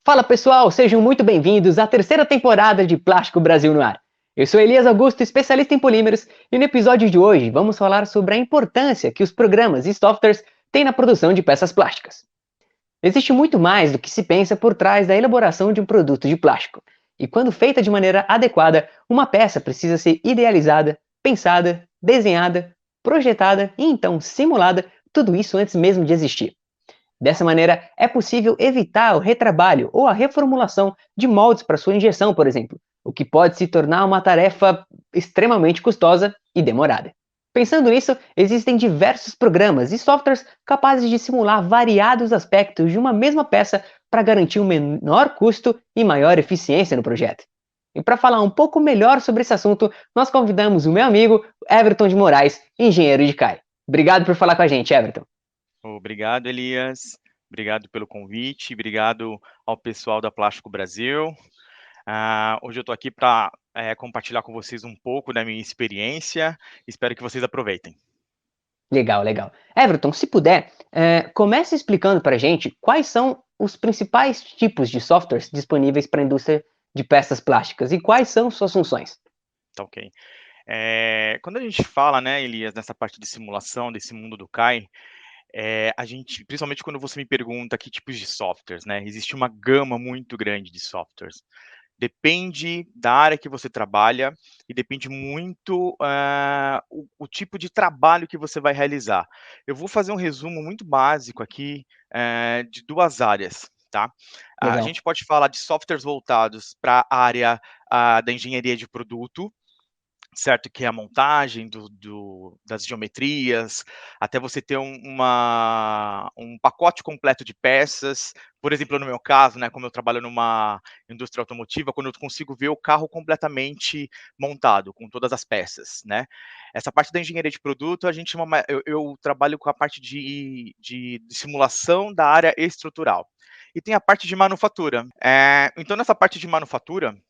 Fala pessoal, sejam muito bem-vindos à terceira temporada de Plástico Brasil no Ar. Eu sou Elias Augusto, especialista em polímeros, e no episódio de hoje vamos falar sobre a importância que os programas e softwares têm na produção de peças plásticas. Existe muito mais do que se pensa por trás da elaboração de um produto de plástico, e quando feita de maneira adequada, uma peça precisa ser idealizada, pensada, desenhada, projetada e então simulada, tudo isso antes mesmo de existir. Dessa maneira, é possível evitar o retrabalho ou a reformulação de moldes para sua injeção, por exemplo, o que pode se tornar uma tarefa extremamente custosa e demorada. Pensando nisso, existem diversos programas e softwares capazes de simular variados aspectos de uma mesma peça para garantir um menor custo e maior eficiência no projeto. E para falar um pouco melhor sobre esse assunto, nós convidamos o meu amigo Everton de Moraes, engenheiro de CAI. Obrigado por falar com a gente, Everton. Obrigado, Elias. Obrigado pelo convite. Obrigado ao pessoal da Plástico Brasil. Hoje eu estou aqui para compartilhar com vocês um pouco da minha experiência. Espero que vocês aproveitem. Legal, legal. Everton, se puder, comece explicando para a gente quais são os principais tipos de softwares disponíveis para a indústria de peças plásticas e quais são suas funções. Tá ok. Quando a gente fala, né, Elias, nessa parte de simulação, desse mundo do CAI, a gente, principalmente quando você me pergunta que tipos de softwares, né, existe uma gama muito grande de softwares. Depende da área que você trabalha e depende muito, o tipo de trabalho que você vai realizar. Eu vou fazer um resumo muito básico aqui, de 2 áreas, tá. A Legal. gente pode falar de softwares voltados pra área, da engenharia de produto, certo, que é a montagem das geometrias, até você ter um pacote completo de peças. Por exemplo, no meu caso, né, como eu trabalho numa indústria automotiva, quando eu consigo ver o carro completamente montado, com todas as peças, né. Essa parte da engenharia de produto, a gente chama eu trabalho com a parte de simulação da área estrutural. E tem a parte de manufatura. Então nessa parte de manufatura,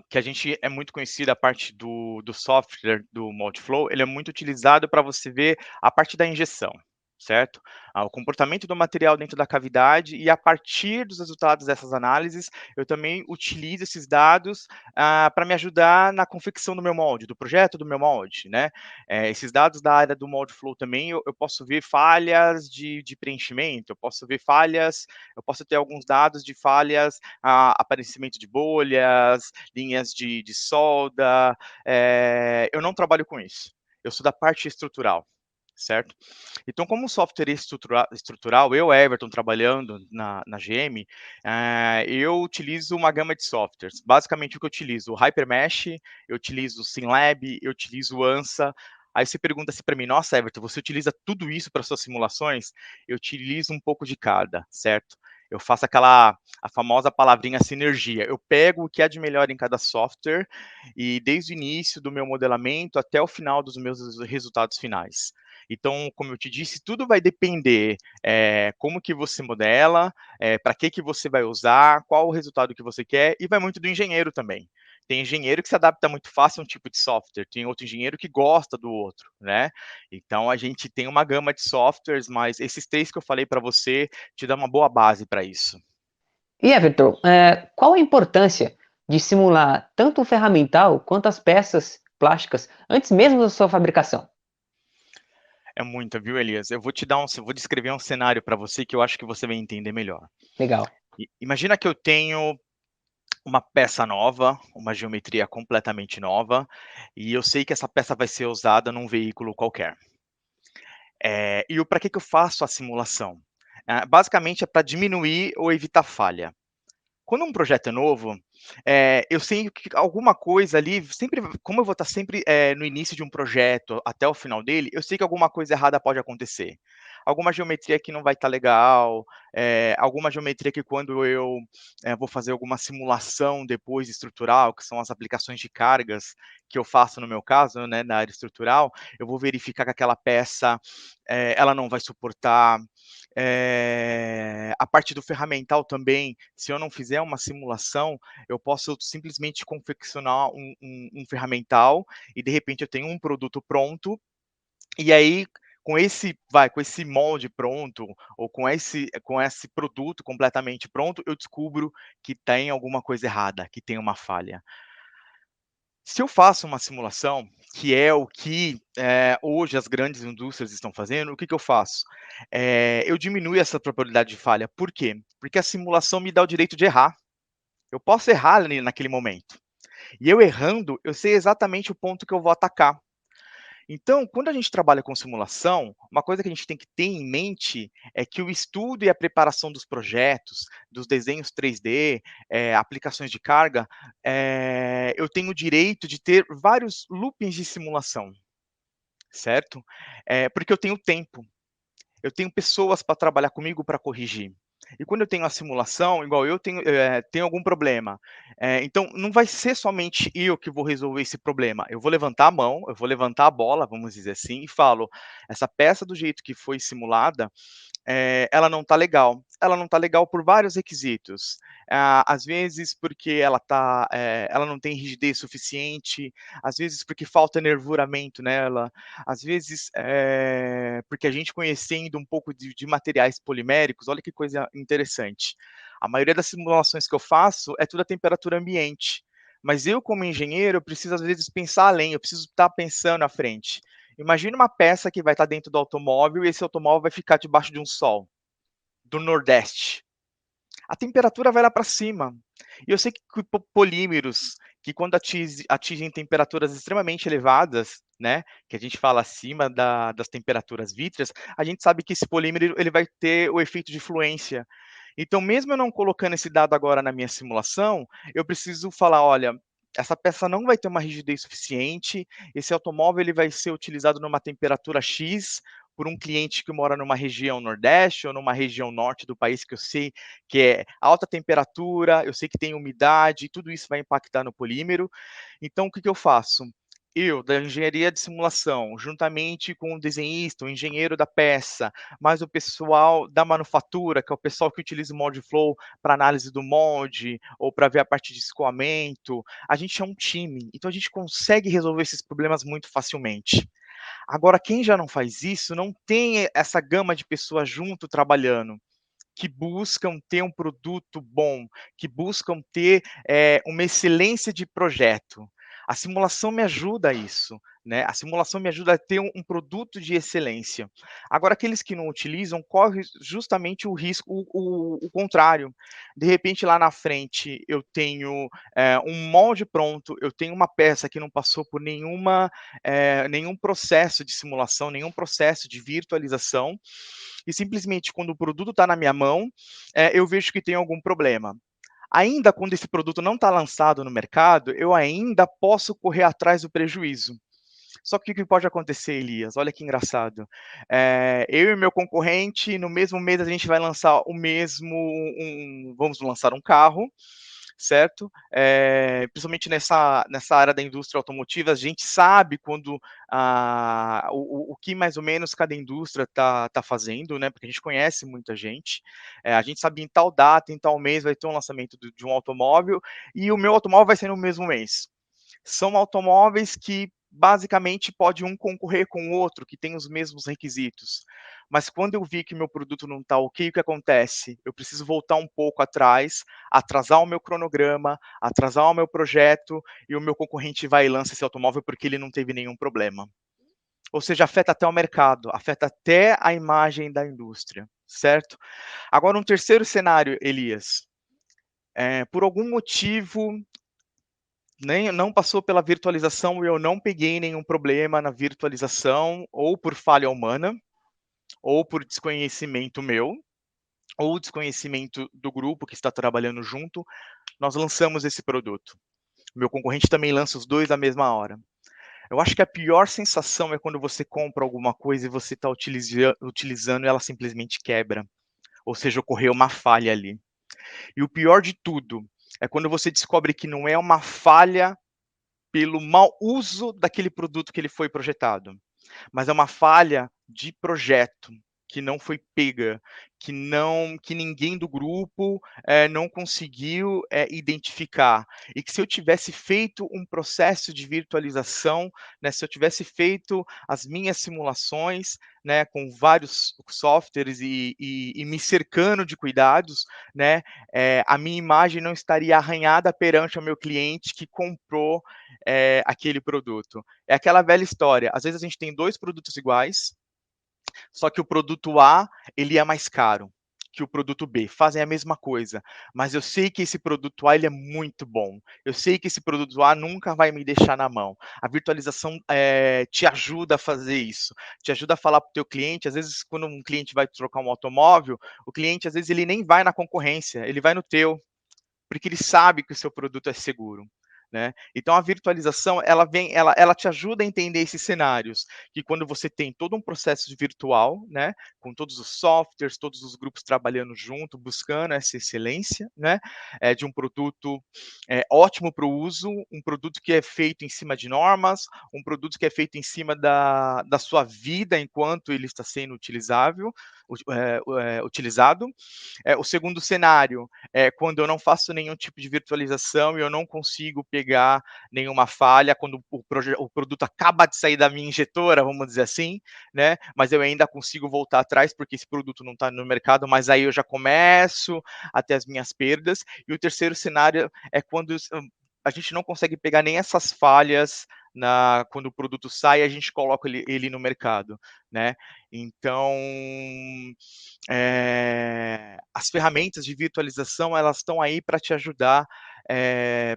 que a gente é muito conhecido a parte do software do Multiflow, ele é muito utilizado para você ver a parte da injeção, certo? O comportamento do material dentro da cavidade e a partir dos resultados dessas análises, eu também utilizo esses dados, para me ajudar na confecção do meu molde, do projeto do meu molde, né. Esses dados da área do Multiflow também eu posso ver falhas de preenchimento, eu posso ter alguns dados de falhas, aparecimento de bolhas, linhas de solda, eu não trabalho com isso. Eu sou da parte estrutural, certo? Então, como software estrutural, eu, Everton, trabalhando na GM, eu utilizo uma gama de softwares. Basicamente, o que eu utilizo? O HyperMesh, eu utilizo o SimLab, eu utilizo o ANSA. Aí você pergunta assim para mim, nossa, Everton, você utiliza tudo isso para suas simulações? Eu utilizo um pouco de cada, certo? Eu faço a famosa palavrinha sinergia. Eu pego o que há de melhor em cada software e desde o início do meu modelamento até o final dos meus resultados finais. Então, como eu te disse, tudo vai depender, como que você modela, para que você vai usar, qual o resultado que você quer, e vai muito do engenheiro também. Tem engenheiro que se adapta muito fácil a um tipo de software, tem outro engenheiro que gosta do outro, né. Então a gente tem uma gama de softwares, mas esses 3 que eu falei para você te dá uma boa base para isso. E Everton, qual a importância de simular tanto o ferramental quanto as peças plásticas antes mesmo da sua fabricação? É muita, viu, Elias? Eu vou descrever um cenário para você que eu acho que você vai entender melhor. Legal. Imagina que eu tenho uma peça nova, uma geometria completamente nova, e eu sei que essa peça vai ser usada num veículo qualquer. E o para que eu faço a simulação? Basicamente é para diminuir ou evitar falha. Quando um projeto é novo, eu sei que alguma coisa ali sempre como eu vou estar sempre, no início de um projeto até o final dele, eu sei que alguma coisa errada pode acontecer. Alguma geometria que não vai estar legal, alguma geometria que quando eu, vou fazer alguma simulação depois estrutural, que são as aplicações de cargas que eu faço no meu caso, né, na área estrutural, eu vou verificar que aquela peça, ela não vai suportar. A parte do ferramental também, se eu não fizer uma simulação, eu posso simplesmente confeccionar um ferramental e de repente eu tenho um produto pronto, e aí com esse molde pronto, ou com esse produto completamente pronto, eu descubro que tem alguma coisa errada, que tem uma falha. Se eu faço uma simulação, que é o que, hoje as grandes indústrias estão fazendo, o que que eu faço? Eu diminuo essa probabilidade de falha. Por quê? Porque a simulação me dá o direito de errar. Eu posso errar ali naquele momento. E eu errando, eu sei exatamente o ponto que eu vou atacar. Então, quando a gente trabalha com simulação, uma coisa que a gente tem que ter em mente é que o estudo e a preparação dos projetos, dos desenhos 3D, aplicações de carga, eu tenho o direito de ter vários loopings de simulação, certo? Porque eu tenho tempo. Eu tenho pessoas para trabalhar comigo para corrigir. E quando eu tenho a simulação, igual eu tenho algum problema, então não vai ser somente eu que vou resolver esse problema. Eu vou levantar a mão, eu vou levantar a bola, vamos dizer assim, e falo: essa peça do jeito que foi simulada, ela não está legal. Ela não está legal por vários requisitos. Às vezes porque ela não tem rigidez suficiente, às vezes porque falta nervuramento nela, às vezes, porque a gente conhecendo um pouco de materiais poliméricos, olha que coisa interessante. A maioria das simulações que eu faço é tudo a temperatura ambiente, mas eu como engenheiro, eu preciso às vezes pensar além, eu preciso estar pensando à frente. Imagina uma peça que vai estar dentro do automóvel e esse automóvel vai ficar debaixo de um sol, do Nordeste. A temperatura vai lá para cima. E eu sei que polímeros, que quando atingem temperaturas extremamente elevadas, né, que a gente fala acima das temperaturas vítreas, a gente sabe que esse polímero ele vai ter o efeito de fluência. Então, mesmo eu não colocando esse dado agora na minha simulação, eu preciso falar: olha, essa peça não vai ter uma rigidez suficiente, esse automóvel ele vai ser utilizado numa temperatura X por um cliente que mora numa região nordeste ou numa região norte do país que eu sei que é alta temperatura, eu sei que tem umidade, tudo isso vai impactar no polímero. Então, o que que eu faço? Eu, da engenharia de simulação, juntamente com o desenhista, o engenheiro da peça, mais o pessoal da manufatura, que é o pessoal que utiliza o molde flow para análise do molde ou para ver a parte de escoamento, a gente é um time, então a gente consegue resolver esses problemas muito facilmente. Agora, quem já não faz isso, não tem essa gama de pessoas junto trabalhando, que buscam ter um produto bom, que buscam ter, uma excelência de projeto. A simulação me ajuda a isso, né, a simulação me ajuda a ter um produto de excelência. Agora aqueles que não utilizam correm justamente o risco o contrário. De repente lá na frente eu tenho, um molde pronto, eu tenho uma peça que não passou por nenhum processo de simulação, nenhum processo de virtualização, e simplesmente quando o produto está na minha mão, eu vejo que tem algum problema. Ainda quando esse produto não está lançado no mercado, eu ainda posso correr atrás do prejuízo. Só que o que pode acontecer, Elias? Olha que engraçado. Eu e meu concorrente, no mesmo mês, a gente vai lançar vamos lançar um carro, certo? Principalmente nessa área da indústria automotiva, a gente sabe quando o que mais ou menos cada indústria está fazendo, né? Porque a gente conhece muita gente. A gente sabe em tal data, em tal mês vai ter um lançamento de um automóvel e o meu automóvel vai ser no mesmo mês. São automóveis que basicamente pode um concorrer com o outro, que tem os mesmos requisitos. Mas quando eu vi que meu produto não está ok, o que acontece? Eu preciso voltar um pouco atrás, atrasar o meu cronograma, atrasar o meu projeto, e o meu concorrente vai e lança esse automóvel porque ele não teve nenhum problema. Ou seja, afeta até o mercado, afeta até a imagem da indústria, certo? Agora, um terceiro cenário, Elias. Por algum motivo, nem não passou pela virtualização e eu não peguei nenhum problema na virtualização, ou por falha humana, ou por desconhecimento meu, ou desconhecimento do grupo que está trabalhando junto, nós lançamos esse produto. Meu concorrente também lança os 2 na mesma hora. Eu acho que a pior sensação é quando você compra alguma coisa e você está utilizando e ela simplesmente quebra, ou seja, ocorreu uma falha ali. E o pior de tudo é quando você descobre que não é uma falha pelo mau uso daquele produto que ele foi projetado, mas é uma falha de projeto, que não foi pega, que ninguém do grupo, não conseguiu, identificar. E que se eu tivesse feito um processo de virtualização, né, se eu tivesse feito as minhas simulações, né, com vários softwares e me cercando de cuidados, né, a minha imagem não estaria arranhada perante o meu cliente que comprou, aquele produto. É aquela velha história, às vezes a gente tem 2 produtos iguais, só que o produto A, ele é mais caro que o produto B, fazem a mesma coisa, mas eu sei que esse produto A ele é muito bom, eu sei que esse produto A nunca vai me deixar na mão. A virtualização, te ajuda a fazer isso, te ajuda a falar para o teu cliente, às vezes quando um cliente vai trocar um automóvel, o cliente às vezes ele nem vai na concorrência, ele vai no teu, porque ele sabe que o seu produto é seguro, né. Então a virtualização ela te ajuda a entender esses cenários, que quando você tem todo um processo de virtual, né, com todos os softwares, todos os grupos trabalhando junto, buscando essa excelência, né, de um produto, ótimo para o uso, um produto que é feito em cima de normas, um produto que é feito em cima da sua vida enquanto ele está sendo utilizado. O segundo cenário é quando eu não faço nenhum tipo de virtualização e eu não consigo pegar nenhuma falha, quando o produto acaba de sair da minha injetora, vamos dizer assim, né, mas eu ainda consigo voltar atrás, porque esse produto não está no mercado, mas aí eu já começo a ter as minhas perdas. E o terceiro cenário é quando a gente não consegue pegar nem essas falhas quando o produto sai, a gente coloca ele no mercado, né. Então, as ferramentas de virtualização, elas estão aí para te ajudar,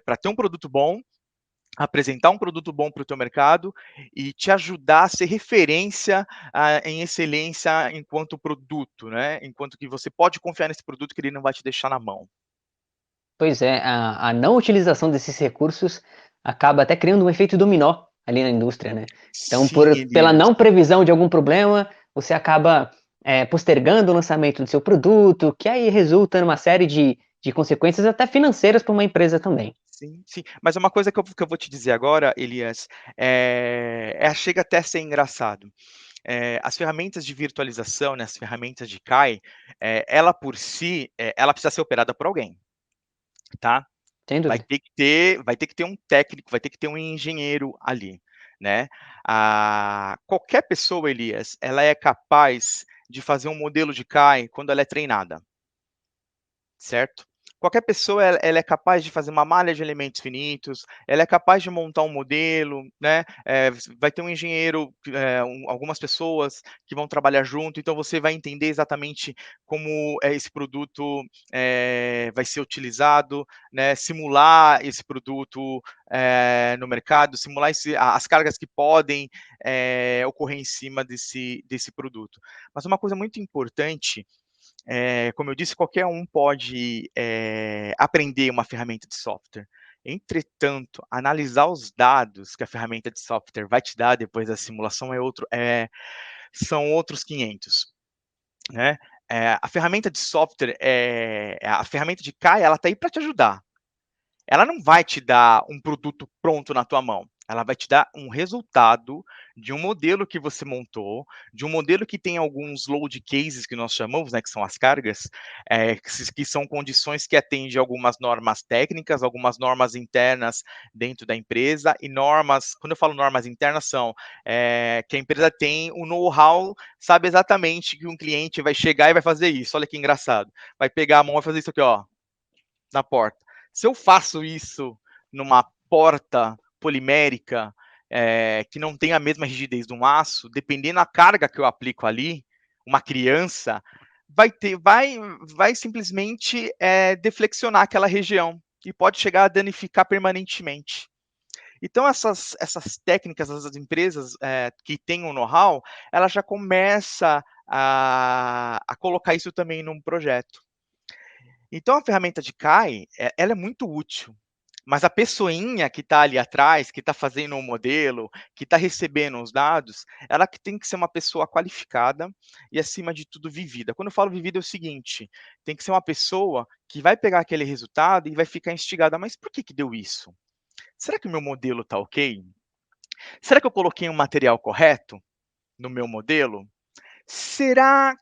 para ter um produto bom, apresentar um produto bom para o teu mercado e te ajudar a ser referência, em excelência enquanto produto, né, enquanto que você pode confiar nesse produto que ele não vai te deixar na mão. Pois é, a não utilização desses recursos acaba até criando um efeito dominó ali na indústria, né. Então Sim, pela Elias. não previsão de algum problema, você acaba, postergando o lançamento do seu produto, que aí resulta numa série de consequências até financeiras para uma empresa também. Sim, sim. Mas uma coisa que eu vou te dizer agora, Elias, chega até a ser engraçado. As ferramentas de virtualização, né, as ferramentas de CAI, ela por si, ela precisa ser operada por alguém, tá? Sem dúvida. Vai ter que ter um técnico, vai ter que ter um engenheiro ali, né. Qualquer pessoa, Elias, ela é capaz de fazer um modelo de CAI quando ela é treinada. Certo? Qualquer pessoa ela é capaz de fazer uma malha de elementos finitos, ela é capaz de montar um modelo, né, vai ter um engenheiro, algumas pessoas que vão trabalhar junto, então você vai entender exatamente como, esse produto, vai ser utilizado, né, simular esse produto, no mercado, simular as cargas que podem, ocorrer em cima desse produto. Mas uma coisa muito importante, como eu disse, qualquer um pode, aprender uma ferramenta de software. Entretanto, analisar os dados que a ferramenta de software vai te dar depois da simulação são outros 500, né. A ferramenta de software, a ferramenta de CAI, ela está aí para te ajudar. Ela não vai te dar um produto pronto na tua mão, ela vai te dar um resultado de um modelo que você montou, de um modelo que tem alguns load cases que nós chamamos, né, que são as cargas, que são condições que atendem algumas normas técnicas, algumas normas internas dentro da empresa e normas, quando eu falo normas internas são, que a empresa tem o know-how, sabe exatamente que um cliente vai chegar e vai fazer isso, olha que engraçado, vai pegar a mão e vai fazer isso aqui ó, na porta. Se eu faço isso numa porta polimérica, que não tem a mesma rigidez de um aço, dependendo da carga que eu aplico ali, uma criança vai simplesmente, deflexionar aquela região e pode chegar a danificar permanentemente. Então essas técnicas, essas empresas, que têm o know-how, ela já começa a colocar isso também num projeto. Então a ferramenta de CAI, ela é muito útil, mas a pessoinha que está ali atrás, que está fazendo o modelo, que está recebendo os dados, ela que tem que ser uma pessoa qualificada e, acima de tudo, vivida. Quando eu falo vivida, é o seguinte: tem que ser uma pessoa que vai pegar aquele resultado e vai ficar instigada, mas por que que deu isso? Será que o meu modelo está ok? Será que eu coloquei um material correto no meu modelo? Será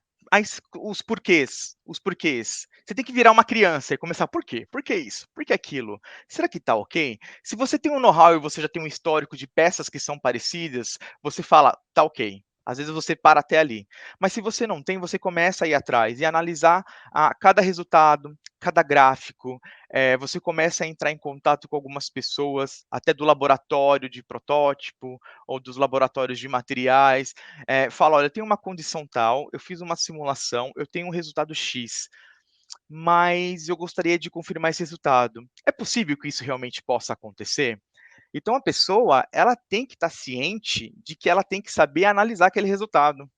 os porquês, os porquês. Você tem que virar uma criança e começar, por quê? Por que isso? Por que aquilo? Será que tá ok? Se você tem um know-how e você já tem um histórico de peças que são parecidas, você fala, tá ok. Às vezes você para até ali. Mas se você não tem, você começa a ir atrás e analisar cada resultado, cada gráfico. Você começa a entrar em contato com algumas pessoas, até do laboratório de protótipo ou dos laboratórios de materiais. Fala, olha, eu tenho uma condição tal, eu fiz uma simulação, eu tenho um resultado X, mas eu gostaria de confirmar esse resultado. É possível que isso realmente possa acontecer? Então a pessoa, ela tem que estar ciente de que ela tem que saber analisar aquele resultado,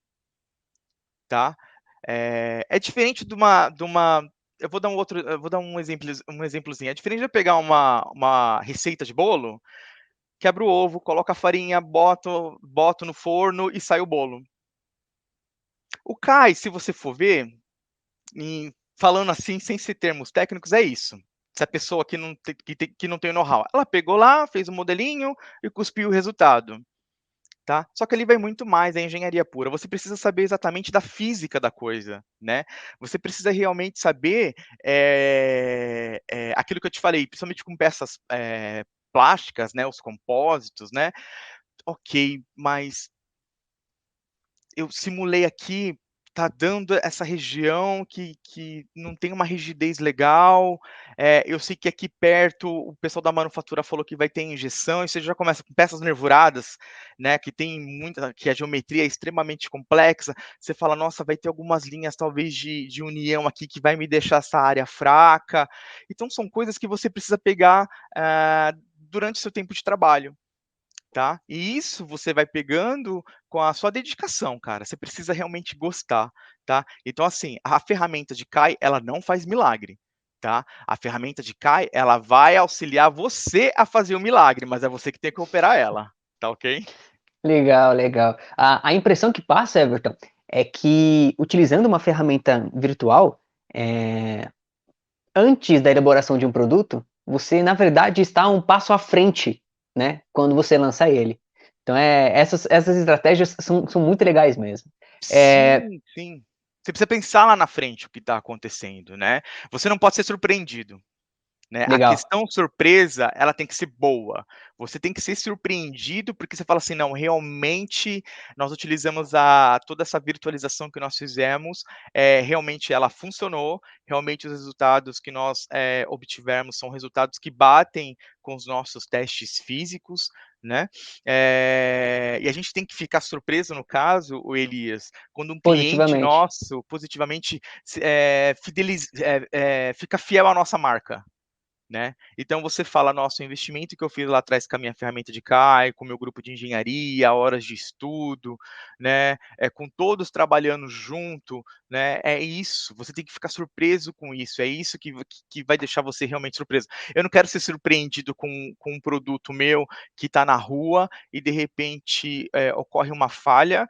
tá? É diferente de uma eu vou dar um exemplozinho, é diferente de eu pegar uma receita de bolo, quebro o ovo, coloco a farinha, boto no forno e sai o bolo. O CAI, se você for ver, falando assim, sem ser termos técnicos, é isso. Se a pessoa que não tem know-how, ela pegou lá, fez o modelinho e cuspiu o resultado, tá? Só que ali vai muito mais, é engenharia pura. Você precisa saber exatamente da física da coisa, né? Você precisa realmente saber aquilo que eu te falei, principalmente com peças plásticas, né? Os compósitos, né? Ok, mas eu simulei aqui, tá dando essa região que não tem uma rigidez legal, eu sei que aqui perto o pessoal da manufatura falou que vai ter injeção, e você já começa com peças nervuradas, né, que a geometria é extremamente complexa, você fala: "Nossa, vai ter algumas linhas talvez de união aqui que vai me deixar essa área fraca". Então são coisas que você precisa pegar, durante o seu tempo de trabalho. Tá? E isso você vai pegando com a sua dedicação, cara. Você precisa realmente gostar, tá? Então, assim, a ferramenta de CAI, ela não faz milagre, tá? A ferramenta de CAI, ela vai auxiliar você a fazer o milagre, mas é você que tem que operar ela, tá ok? Legal, legal. A impressão que passa, Everton, é que utilizando uma ferramenta virtual, é, antes da elaboração de um produto, você, na verdade, está um passo à frente, né, quando você lança ele. Então, essas estratégias são muito legais mesmo. É, Sim, sim. Você precisa pensar lá na frente o que está acontecendo, né? Você não pode ser surpreendido. Né, a legal. questão surpresa, ela tem que ser boa. Você tem que ser surpreendido, porque você fala assim: "Não, realmente nós utilizamos toda essa virtualização que nós fizemos, realmente ela funcionou, realmente os resultados que nós, obtivemos são resultados que batem com os nossos testes físicos", né. E a gente tem que ficar surpreso no caso, o Elias, quando um cliente Positivamente. nosso positivamente fica fiel à nossa marca. Né. Então você fala: "Nossa, o investimento que eu fiz lá atrás com a minha ferramenta de CAI, com o meu grupo de engenharia, horas de estudo, né, com todos trabalhando junto, né, é isso, você tem que ficar surpreso com isso, é isso que vai deixar você realmente surpreso. Eu não quero ser surpreendido com um produto meu que está na rua e de repente, ocorre uma falha,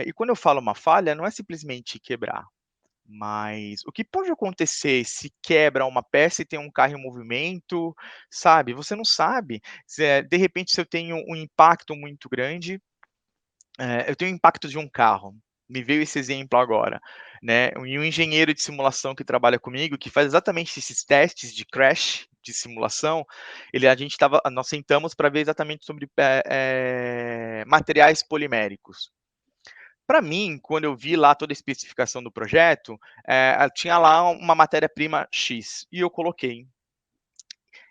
e quando eu falo uma falha, não é simplesmente quebrar. Mas o que pode acontecer se quebra uma peça e tem um carro em movimento, sabe, você não sabe. De repente, se eu tenho um impacto muito grande, eu tenho o impacto de um carro, me veio esse exemplo agora, né, e um engenheiro de simulação que trabalha comigo, que faz exatamente esses testes de crash, de simulação, nós sentamos para ver exatamente sobre, materiais poliméricos. Para mim, quando eu vi lá toda a especificação do projeto, tinha lá uma matéria-prima X, e eu coloquei.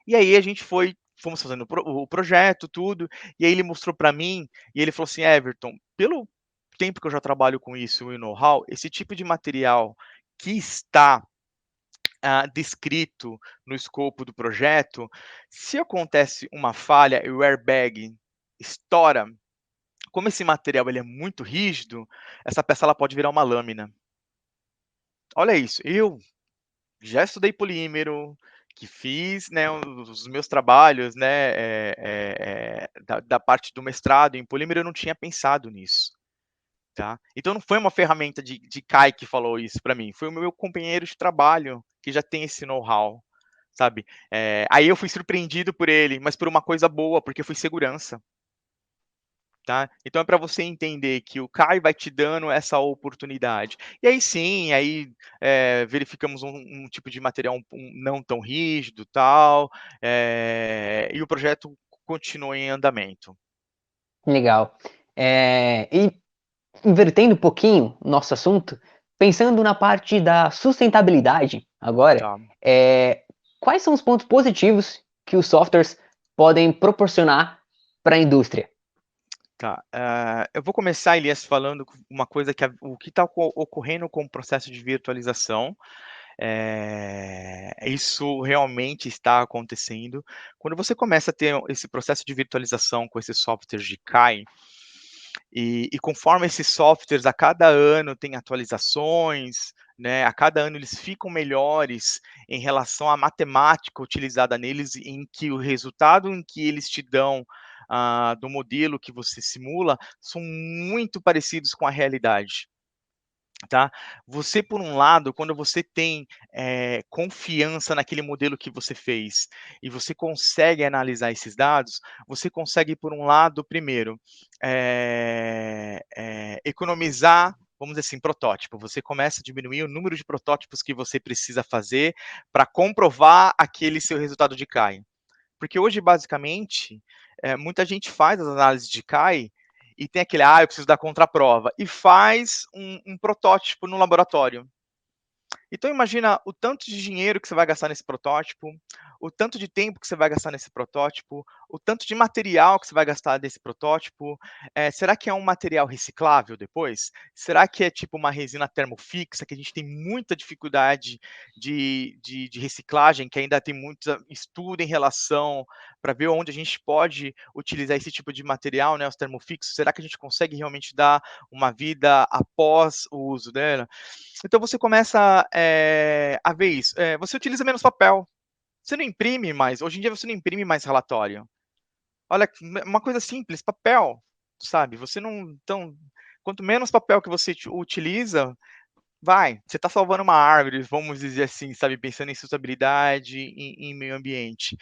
E aí a gente fomos fazendo o projeto, tudo, e aí ele mostrou para mim, e ele falou assim: "Everton, pelo tempo que eu já trabalho com isso e o know-how, esse tipo de material que está, descrito no escopo do projeto, se acontece uma falha e o airbag estoura, como esse material ele é muito rígido, essa peça ela pode virar uma lâmina". Olha isso, eu já estudei polímero, que fiz, né, os meus trabalhos, né, da parte do mestrado em polímero, eu não tinha pensado nisso, tá. Então não foi uma ferramenta de CAI que falou isso para mim, foi o meu companheiro de trabalho que já tem esse know-how, sabe. Aí eu fui surpreendido por ele, mas por uma coisa boa, porque foi segurança, Tá? Então é para você entender que o CAI vai te dando essa oportunidade. E aí sim, aí verificamos um tipo de material não tão rígido, tal, e o projeto continua em andamento. Legal. E invertendo um pouquinho o nosso assunto, pensando na parte da sustentabilidade agora, Tá, quais são os pontos positivos que os softwares podem proporcionar para a indústria? tá. Eu vou começar, Elias, falando uma coisa o que está ocorrendo com o processo de virtualização. Isso realmente está acontecendo. Quando você começa a ter esse processo de virtualização com esses softwares de CAI, e conforme esses softwares a cada ano têm atualizações, né, a cada ano eles ficam melhores em relação à matemática utilizada neles, em que o resultado em que eles te dão do modelo que você simula são muito parecidos com a realidade. Tá? Você, por um lado, quando você tem confiança naquele modelo que você fez e você consegue analisar esses dados, você consegue, por um lado, primeiro, economizar, vamos dizer assim, protótipo. Você começa a diminuir o número de protótipos que você precisa fazer para comprovar aquele seu resultado de CAI. Porque hoje, basicamente, muita gente faz as análises de CAI e tem aquele, eu preciso da contraprova, e faz um protótipo no laboratório. Então imagina o tanto de dinheiro que você vai gastar nesse protótipo, o tanto de tempo que você vai gastar nesse protótipo, o tanto de material que você vai gastar nesse protótipo. Será que é um material reciclável depois? Será que é tipo uma resina termofixa, que a gente tem muita dificuldade de reciclagem, que ainda tem muito estudo em relação para ver onde a gente pode utilizar esse tipo de material, né, os termofixos? Será que a gente consegue realmente dar uma vida após o uso dela? Então você começa a ver isso. Você utiliza menos papel. Você não imprime mais. Hoje em dia você não imprime mais relatório. Olha, uma coisa simples, papel, sabe? Você não. Então, quanto menos papel que você utiliza, você está salvando uma árvore, vamos dizer assim, sabe? Pensando em sustentabilidade, em meio ambiente.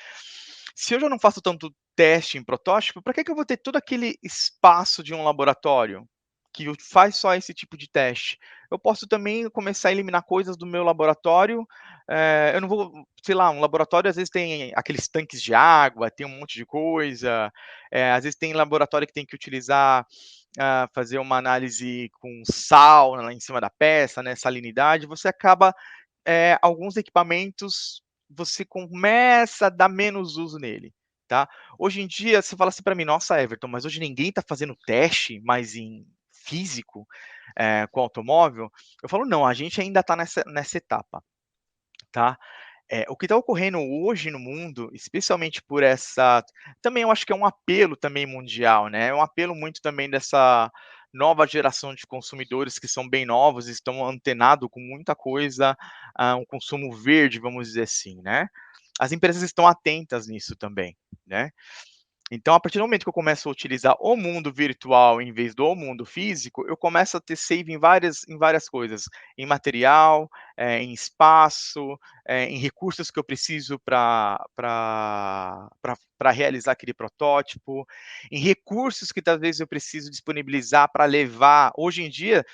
Se eu já não faço tanto teste em protótipo, para que eu vou ter todo aquele espaço de um laboratório que faz só esse tipo de teste? Eu posso também começar a eliminar coisas do meu laboratório. Eu não vou, sei lá, um laboratório às vezes tem aqueles tanques de água, tem um monte de coisa. Às vezes tem laboratório que tem que utilizar fazer uma análise com sal lá em cima da peça, né, salinidade, você acaba, alguns equipamentos, você começa a dar menos uso nele, tá. Hoje em dia, você fala assim para mim: "Nossa, Everton, mas hoje ninguém está fazendo teste mais em físico, com automóvel?" Eu falo: "Não, a gente ainda está nessa etapa, tá". O que está ocorrendo hoje no mundo, especialmente por essa também eu acho que é um apelo também mundial, né, é um apelo muito também dessa nova geração de consumidores que são bem novos, estão antenado com muita coisa, um consumo verde, vamos dizer assim, né. As empresas estão atentas nisso também, né. Então, a partir do momento que eu começo a utilizar o mundo virtual em vez do mundo físico, eu começo a ter save em várias coisas, em material, em espaço, em recursos que eu preciso para realizar aquele protótipo, em recursos que talvez eu preciso disponibilizar para levar. Hoje em dia,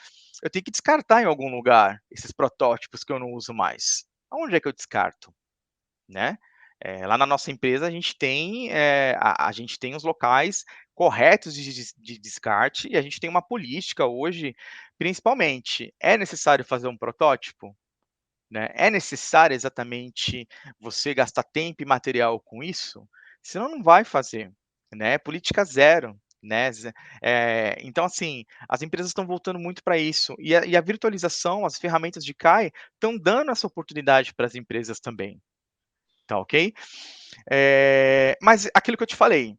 eu tenho que descartar em algum lugar esses protótipos que eu não uso mais. Aonde é que eu descarto? Né. Lá na nossa empresa a gente tem, a gente tem os locais corretos de descarte e a gente tem uma política hoje, principalmente, é necessário fazer um protótipo, né, é necessário exatamente você gastar tempo e material com isso? Senão não vai fazer, né, política zero, né, então assim, as empresas estão voltando muito para isso, e a virtualização, as ferramentas de CAI estão dando essa oportunidade para as empresas também. Tá ok? Mas aquilo que eu te falei,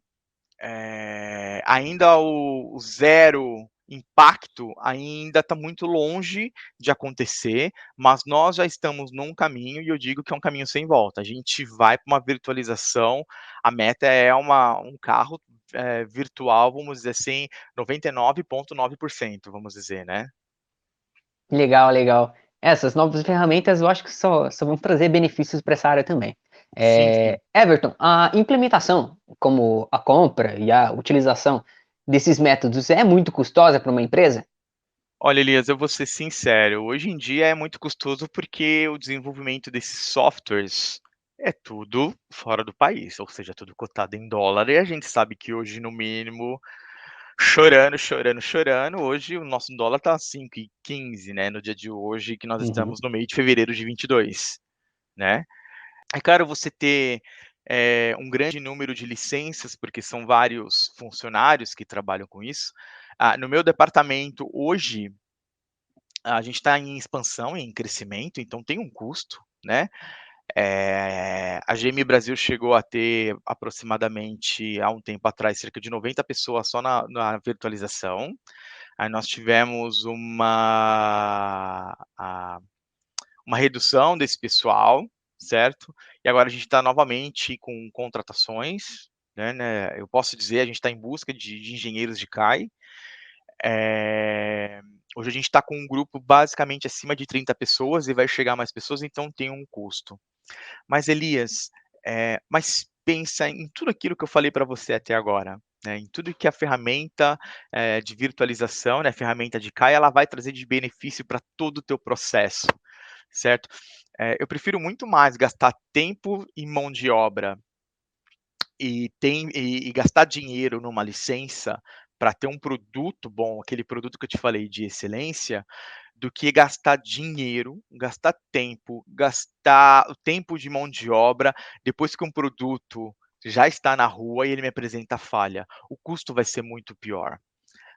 ainda o zero impacto ainda está muito longe de acontecer, mas nós já estamos num caminho e eu digo que é um caminho sem volta. A gente vai para uma virtualização, a meta é um carro, virtual, vamos dizer assim, 99,9%, vamos dizer, né. Legal, legal. Essas novas ferramentas eu acho que só vão trazer benefícios para essa área também. Sim, sim. Everton, a implementação, como a compra e a utilização desses métodos é muito custosa para uma empresa? Olha, Elias, eu vou ser sincero, hoje em dia é muito custoso porque o desenvolvimento desses softwares é tudo fora do país, ou seja, tudo cotado em dólar, e a gente sabe que hoje, no mínimo, chorando, chorando, chorando, hoje o nosso dólar tá 5,15, né, no dia de hoje, que nós Uhum. estamos no meio de fevereiro de 22, né. É claro, você ter, um grande número de licenças, porque são vários funcionários que trabalham com isso. No meu departamento hoje, a gente está em expansão, em crescimento, então tem um custo, né. A GM Brasil chegou a ter aproximadamente, há um tempo atrás, cerca de 90 pessoas só na virtualização. Aí nós tivemos uma redução desse pessoal, certo? E agora a gente está novamente com contratações, eu posso dizer, a gente está em busca de engenheiros de CAI. Eh, Hoje a gente está com um grupo basicamente acima de 30 pessoas e vai chegar mais pessoas, então tem um custo. Mas Elias, mas pensa em tudo aquilo que eu falei para você até agora, né, em tudo que a ferramenta, de virtualização, né, a ferramenta de CAI, ela vai trazer de benefício para todo o teu processo, certo? Eu prefiro muito mais gastar tempo e mão de obra e gastar dinheiro numa licença para ter um produto bom, aquele produto que eu te falei de excelência, do que gastar dinheiro, gastar tempo, gastar o tempo de mão de obra, depois que um produto já está na rua e ele me apresenta falha. O custo vai ser muito pior,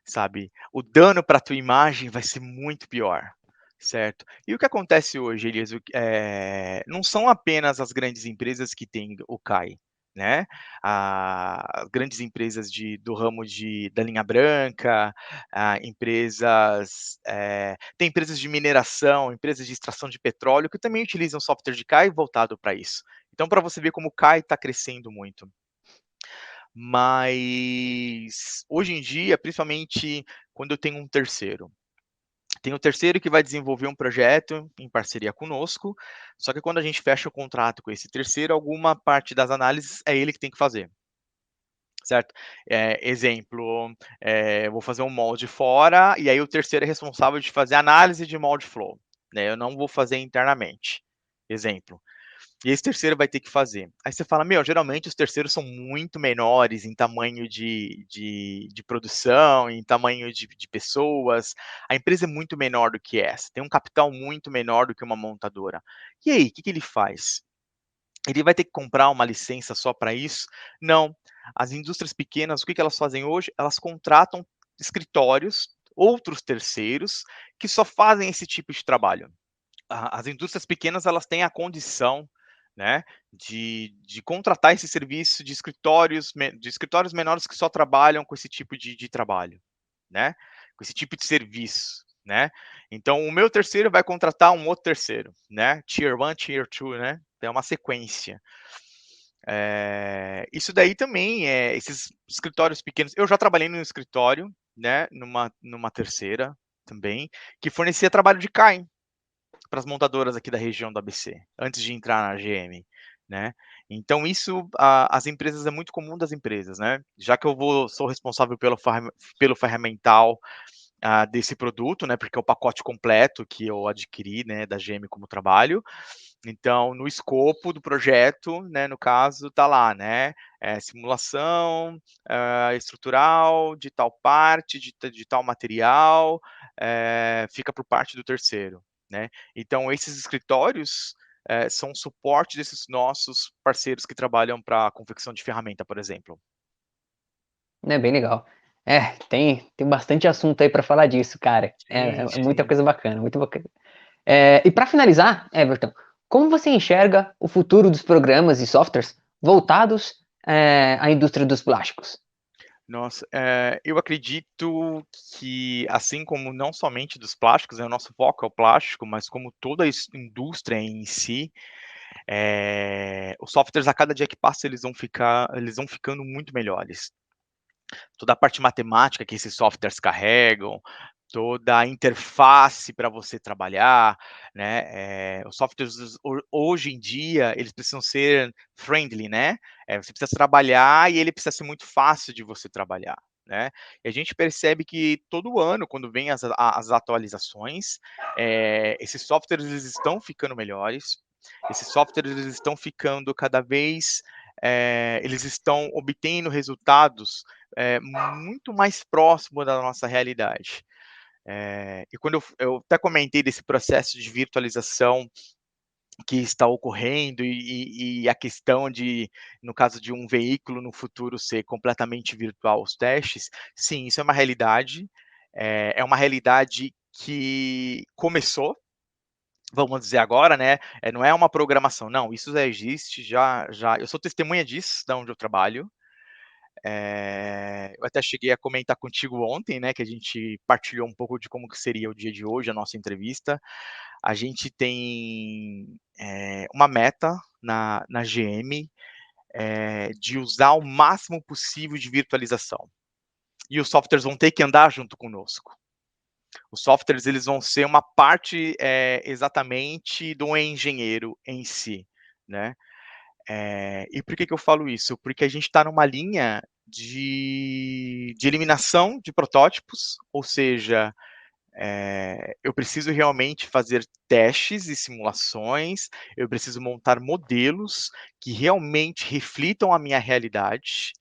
sabe? O dano para a tua imagem vai ser muito pior, certo? E o que acontece hoje, Elias, não são apenas as grandes empresas que têm o CAI, né? As grandes empresas do ramo da linha branca, tem empresas de mineração, empresas de extração de petróleo que também utilizam software de CAI voltado para isso. Então, para você ver como o CAI está crescendo muito. Mas hoje em dia, principalmente quando eu tenho um terceiro. Tem o terceiro que vai desenvolver um projeto em parceria conosco, só que quando a gente fecha o contrato com esse terceiro, alguma parte das análises é ele que tem que fazer, certo? Exemplo, eu vou fazer um molde fora, e aí o terceiro é responsável de fazer análise de molde flow, né? Eu não vou fazer internamente. Exemplo. E esse terceiro vai ter que fazer. Aí você fala, meu, geralmente os terceiros são muito menores em tamanho de produção, em tamanho de pessoas. A empresa é muito menor do que essa, tem um capital muito menor do que uma montadora. E aí, o que ele faz? Ele vai ter que comprar uma licença só para isso? Não. As indústrias pequenas, o que elas fazem hoje? Elas contratam escritórios, outros terceiros, que só fazem esse tipo de trabalho. As indústrias pequenas, elas têm a condição, né, de contratar esse serviço de escritórios menores que só trabalham com esse tipo de trabalho, né, com esse tipo de serviço, né. Então o meu terceiro vai contratar um outro terceiro, né, tier one, tier two, né, é uma sequência. Isso daí também, esses escritórios pequenos, eu já trabalhei num escritório, né, numa terceira também, que fornecia trabalho de CAIM para as montadoras aqui da região do ABC, antes de entrar na GM, né. Então isso, as empresas, é muito comum das empresas, né. Já que sou responsável pelo ferramental, desse produto, né, porque é o pacote completo que eu adquiri, né, da GM como trabalho. Então, no escopo do projeto, né, no caso, tá lá, né, simulação, estrutural de tal parte, de tal material, fica por parte do terceiro, né. Então esses escritórios, são suporte desses nossos parceiros que trabalham para a confecção de ferramenta, por exemplo. É bem legal. Tem bastante assunto aí para falar disso, cara. Sim, É muita sim. coisa bacana, muito bacana. E para finalizar, Everton, como você enxerga o futuro dos programas e softwares voltados, à indústria dos plásticos? Nossa, eu acredito que, assim como não somente dos plásticos, né, o nosso foco é o plástico, mas como toda a indústria em si, os softwares, a cada dia que passa, eles vão ficando muito melhores. Toda a parte matemática que esses softwares carregam, toda a interface para você trabalhar, né, os softwares hoje em dia, eles precisam ser friendly, né, você precisa trabalhar e ele precisa ser muito fácil de você trabalhar, né? E a gente percebe que todo ano, quando vem as atualizações, esses softwares eles estão ficando melhores, esses softwares eles estão ficando cada vez, eles estão obtendo resultados muito mais próximos da nossa realidade. E quando eu até comentei desse processo de virtualização que está ocorrendo e a questão de, no caso de um veículo no futuro ser completamente virtual os testes, sim, isso é uma realidade, é uma realidade que começou, vamos dizer agora, né, não é uma programação, não, isso já existe, já eu sou testemunha disso, da onde eu trabalho, eu até cheguei a comentar contigo ontem, né, que a gente partilhou um pouco de como que seria o dia de hoje, a nossa entrevista. A gente tem uma meta na GM de usar o máximo possível de virtualização. E os softwares vão ter que andar junto conosco. Os softwares eles vão ser uma parte exatamente do engenheiro em si, né? E por que que eu falo isso? Porque a gente está numa linha de eliminação de protótipos, ou seja, eu preciso realmente fazer testes e simulações, eu preciso montar modelos que realmente reflitam a minha realidade,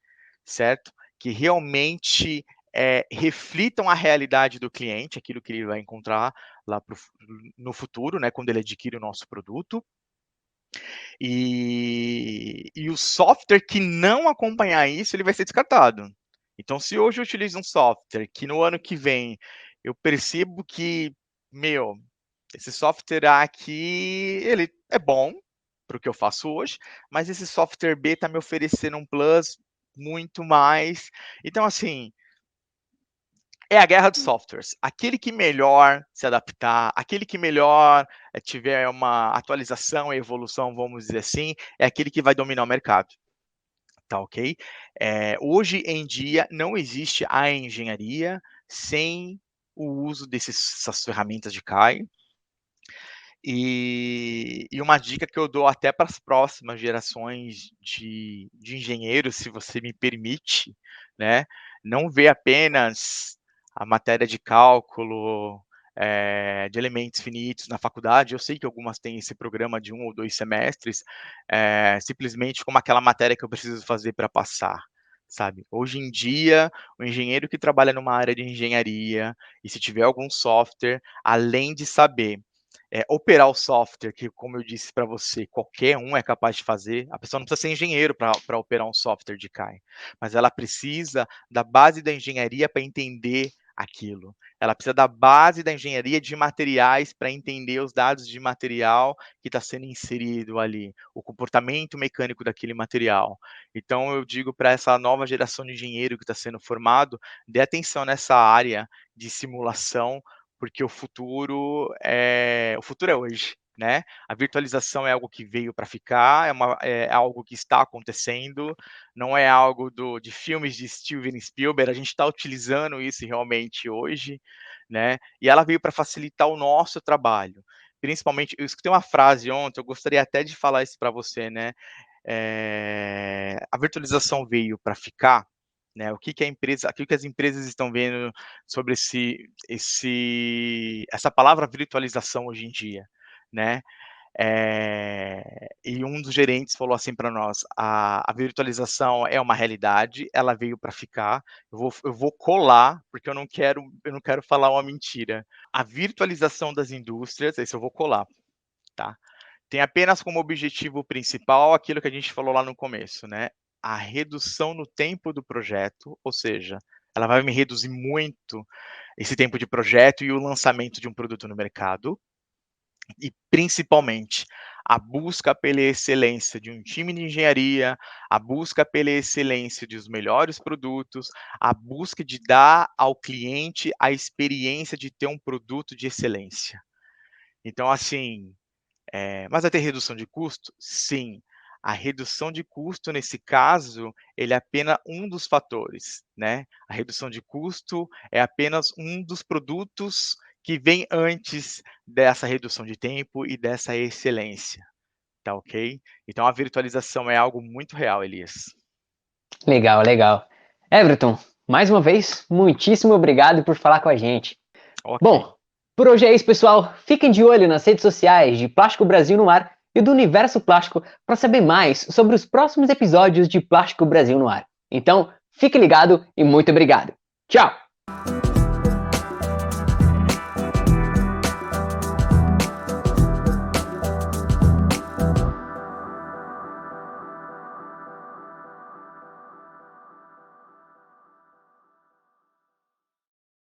certo? Que realmente reflitam a realidade do cliente, aquilo que ele vai encontrar lá no futuro, né, quando ele adquire o nosso produto. E o software que não acompanhar isso, ele vai ser descartado. Então, se hoje eu utilizo um software que no ano que vem eu percebo que, meu, esse software aqui, ele é bom para o que eu faço hoje, mas esse software B está me oferecendo um plus muito mais. Então, assim, é a guerra dos softwares. Aquele que melhor se adaptar, aquele que melhor tiver uma atualização e evolução, vamos dizer assim, é aquele que vai dominar o mercado. Tá ok? Hoje em dia não existe a engenharia sem o uso dessas ferramentas de CAI. E uma dica que eu dou até para as próximas gerações de engenheiros, se você me permite, né? Não ver apenas a matéria de cálculo, de elementos finitos na faculdade. Eu sei que algumas têm esse programa de 1 ou 2 semestres, simplesmente como aquela matéria que eu preciso fazer para passar, sabe? Hoje em dia, o engenheiro que trabalha numa área de engenharia, e se tiver algum software, além de saber operar o software, que como eu disse para você, qualquer um é capaz de fazer, a pessoa não precisa ser engenheiro para operar um software de CAI, mas ela precisa da base da engenharia para entender aquilo. Ela precisa da base da engenharia de materiais para entender os dados de material que está sendo inserido ali, o comportamento mecânico daquele material. Então eu digo para essa nova geração de engenheiro que está sendo formado, dê atenção nessa área de simulação, porque o futuro é hoje, né? A virtualização é algo que veio para ficar, é algo que está acontecendo, não é algo de filmes de Steven Spielberg, a gente está utilizando isso realmente hoje, né? E ela veio para facilitar o nosso trabalho. Principalmente, eu escutei uma frase ontem, eu gostaria até de falar isso para você, né? A virtualização veio para ficar, né? O que que as empresas estão vendo sobre essa palavra virtualização hoje em dia, né? E um dos gerentes falou assim para nós: a virtualização é uma realidade, ela veio para ficar. Eu vou colar, porque eu não quero falar uma mentira. A virtualização das indústrias, esse eu vou colar, tá? Tem apenas como objetivo principal aquilo que a gente falou lá no começo, né? A redução no tempo do projeto, ou seja, ela vai me reduzir muito esse tempo de projeto e o lançamento de um produto no mercado, e principalmente a busca pela excelência de um time de engenharia, a busca pela excelência dos melhores produtos, a busca de dar ao cliente a experiência de ter um produto de excelência. Então, assim, mas vai ter redução de custo? Sim. A redução de custo, nesse caso, ele é apenas um dos fatores, né? A redução de custo é apenas um dos produtos que vem antes dessa redução de tempo e dessa excelência, tá ok? Então a virtualização é algo muito real, Elias. Legal, legal. Everton, Mais uma vez, muitíssimo obrigado por falar com a gente. Ok. Bom, por hoje é isso, pessoal. Fiquem de olho nas redes sociais de Plástico Brasil no Ar e do Universo Plástico para saber mais sobre os próximos episódios de Plástico Brasil no Ar. Então, fique ligado e muito obrigado. Tchau!